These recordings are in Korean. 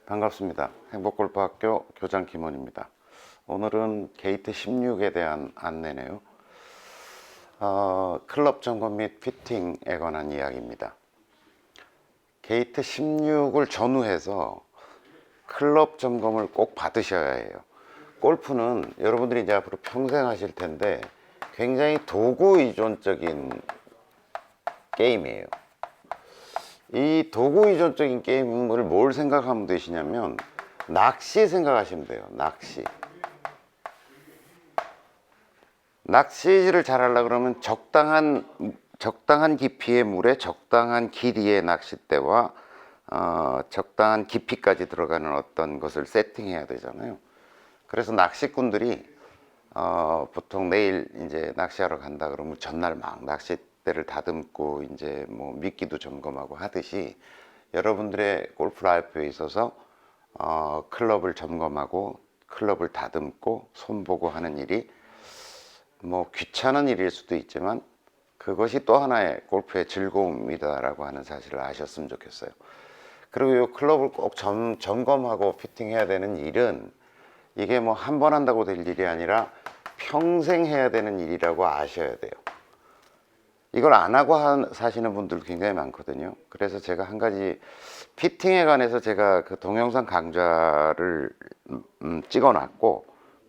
반갑습니다. 행복골프학교 교장 김원입니다. 오늘은 게이트 16에 대한 안내네요. 클럽 점검 및 피팅에 관한 이야기입니다. 게이트 16을 전후해서 클럽 점검을 꼭 받으셔야 해요. 골프는 여러분들이 이제 앞으로 평생 하실 텐데 굉장히 도구 의존적인 게임이에요. 이 도구 의존적인 게임을 뭘 생각하면 되시냐면 낚시 생각하시면 돼요. 낚시를 잘 하려고 그러면 적당한 깊이의 물에 적당한 길이의 낚싯대와 적당한 깊이까지 들어가는 어떤 것을 세팅해야 되잖아요. 그래서 낚시꾼들이 보통 내일 이제 낚시하러 간다 그러면 전날 막 낚싯대를 다듬고 이제 뭐 미끼도 점검하고 하듯이 여러분들의 골프 라이프에 있어서 클럽을 점검하고 클럽을 다듬고 손보고 하는 일이 뭐 귀찮은 일일 수도 있지만 그것이 또 하나의 골프의 즐거움이다라고 하는 사실을 아셨으면 좋겠어요. 그리고 이 클럽을 꼭 점검하고 피팅해야 되는 일은 이게 뭐 한 번 한다고 될 일이 아니라 평생 해야 되는 일이라고 아셔야 돼요. 이걸 안 하고 사시는 분들 굉장히 많거든요. 그래서 제가 한 가지 피팅에 관해서 제가 그 동영상 강좌를 찍어 놨고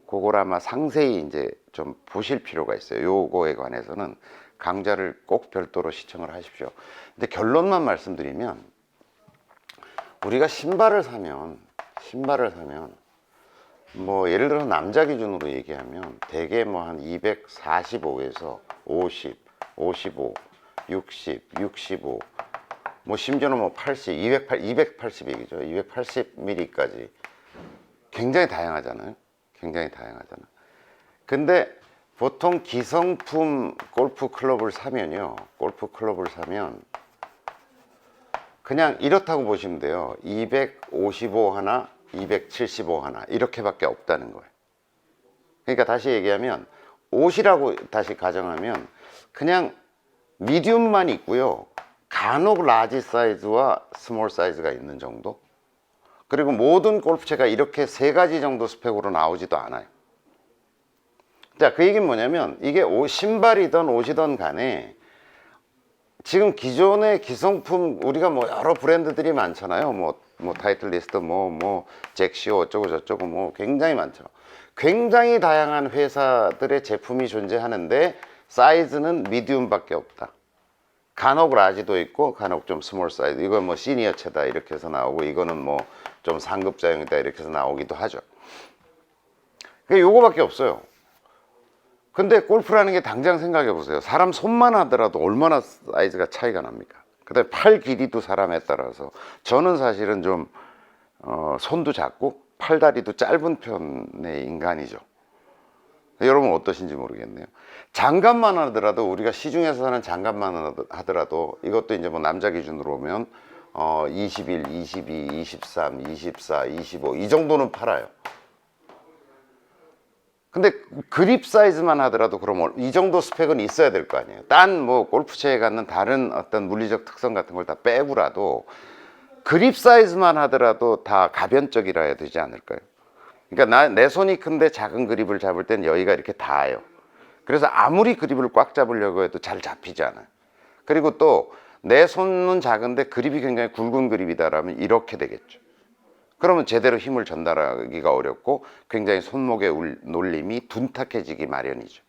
그걸 아마 상세히 이제 좀 보실 필요가 있어요. 요거에 관해서는 강좌를 꼭 별도로 시청을 하십시오. 근데 결론만 말씀드리면 우리가 신발을 사면 뭐 예를 들어 남자 기준으로 얘기하면 대개 뭐 한 245에서 50, 55, 60, 65 뭐 심지어는 뭐 80, 280 얘기죠. 280mm까지 굉장히 다양하잖아요. 근데 보통 기성품 골프 클럽을 사면요. 그냥 이렇다고 보시면 돼요. 255 하나, 275 하나 이렇게밖에 없다는 거예요. 그러니까 다시 얘기하면 옷이라고 다시 가정하면 그냥 미디움만 있고요. 간혹 라지 사이즈와 스몰 사이즈가 있는 정도. 그리고 모든 골프채가 이렇게 세 가지 정도 스펙으로 나오지도 않아요. 자, 그 얘기는 뭐냐면 이게 신발이든 옷이든 간에 지금 기존의 기성품 우리가 뭐 여러 브랜드들이 많잖아요. 뭐 타이틀리스트 뭐 잭시오 어쩌고 저쩌고 뭐 굉장히 많죠. 굉장히 다양한 회사들의 제품이 존재하는데 사이즈는 미디움밖에 없다. 간혹 라지도 있고 간혹 좀 스몰 사이즈. 이건 뭐 시니어체다 이렇게 해서 나오고 이거는 뭐 좀 상급자용이다 이렇게 해서 나오기도 하죠. 요거밖에 없어요. 근데 골프라는 게 당장 생각해 보세요. 사람 손만 하더라도 얼마나 사이즈가 차이가 납니까? 그다음에 팔 길이도 사람에 따라서 저는 사실은 좀 손도 작고 팔다리도 짧은 편의 인간이죠. 여러분 어떠신지 모르겠네요. 장갑만 하더라도 우리가 시중에서 사는 장갑만 하더라도 이것도 이제 뭐 남자 기준으로 오면 21, 22, 23, 24, 25 이 정도는 팔아요. 근데 그립 사이즈만 하더라도 그럼 이 정도 스펙은 있어야 될 거 아니에요. 딴 뭐 골프채에 갖는 다른 어떤 물리적 특성 같은 걸 다 빼고라도 그립 사이즈만 하더라도 다 가변적이라 해야 되지 않을까요? 그러니까 내 손이 큰데 작은 그립을 잡을 땐 여기가 이렇게 닿아요. 그래서 아무리 그립을 꽉 잡으려고 해도 잘 잡히지 않아요. 그리고 또 내 손은 작은데 그립이 굉장히 굵은 그립이다라면 이렇게 되겠죠. 그러면 제대로 힘을 전달하기가 어렵고 굉장히 손목의 놀림이 둔탁해지기 마련이죠.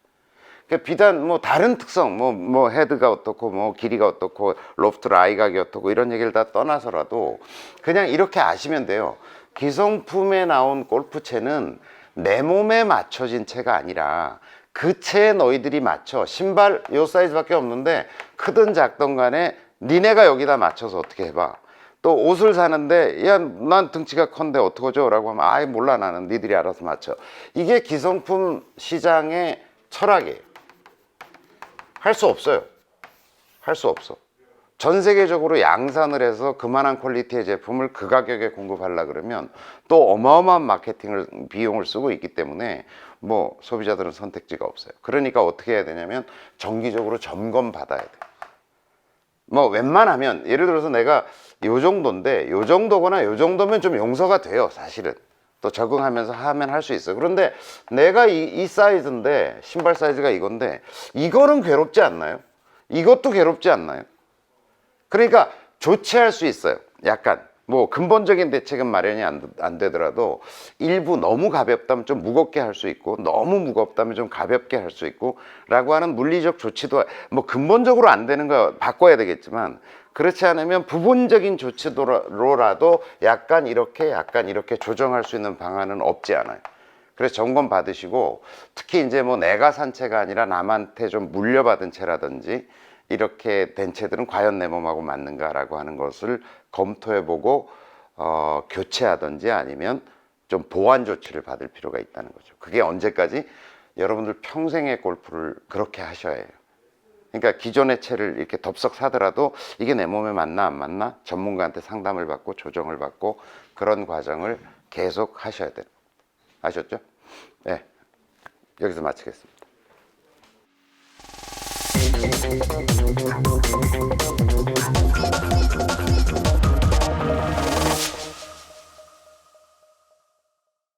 그러니까 비단 뭐 다른 특성 뭐 헤드가 어떻고 뭐 길이가 어떻고 로프트 라이각이 어떻고 이런 얘기를 다 떠나서라도 그냥 이렇게 아시면 돼요. 기성품에 나온 골프채는 내 몸에 맞춰진 채가 아니라 그 채에 너희들이 맞춰. 신발 요 사이즈밖에 없는데 크든 작든 간에 니네가 여기다 맞춰서 어떻게 해봐. 또 옷을 사는데 야 난 등치가 큰데 어떡하죠? 라고 하면 아이 몰라 나는 니들이 알아서 맞춰. 이게 기성품 시장의 철학이에요. 할 수 없어요. 할 수 없어. 전 세계적으로 양산을 해서 그만한 퀄리티의 제품을 그 가격에 공급하려 그러면 또 어마어마한 마케팅을 비용을 쓰고 있기 때문에 뭐 소비자들은 선택지가 없어요. 그러니까 어떻게 해야 되냐면 정기적으로 점검 받아야 돼요. 뭐 웬만하면 예를 들어서 내가 요 정도인데 요 정도거나 요 정도면 좀 용서가 돼요. 사실은 또 적응하면서 하면 할 수 있어요. 그런데 내가 이 사이즈인데 신발 사이즈가 이건데 이거는 괴롭지 않나요? 이것도 괴롭지 않나요? 그러니까 조치할 수 있어요. 약간 뭐 근본적인 대책은 마련이 안 되더라도 일부 너무 가볍다면 좀 무겁게 할 수 있고 너무 무겁다면 좀 가볍게 할 수 있고 라고 하는 물리적 조치도 뭐 근본적으로 안 되는 거 바꿔야 되겠지만 그렇지 않으면 부분적인 조치로라도 약간 이렇게 조정할 수 있는 방안은 없지 않아요. 그래서 점검 받으시고 특히 이제 뭐 내가 산 채가 아니라 남한테 좀 물려받은 채라든지 이렇게 된 채들은 과연 내 몸하고 맞는가라고 하는 것을 검토해보고 교체하든지 아니면 좀 보완 조치를 받을 필요가 있다는 거죠. 그게 언제까지? 여러분들 평생의 골프를 그렇게 하셔야 해요. 그러니까 기존의 채를 이렇게 덥석 사더라도 이게 내 몸에 맞나 안 맞나 전문가한테 상담을 받고 조정을 받고 그런 과정을 계속 하셔야 돼요. 아셨죠? 네, 여기서 마치겠습니다.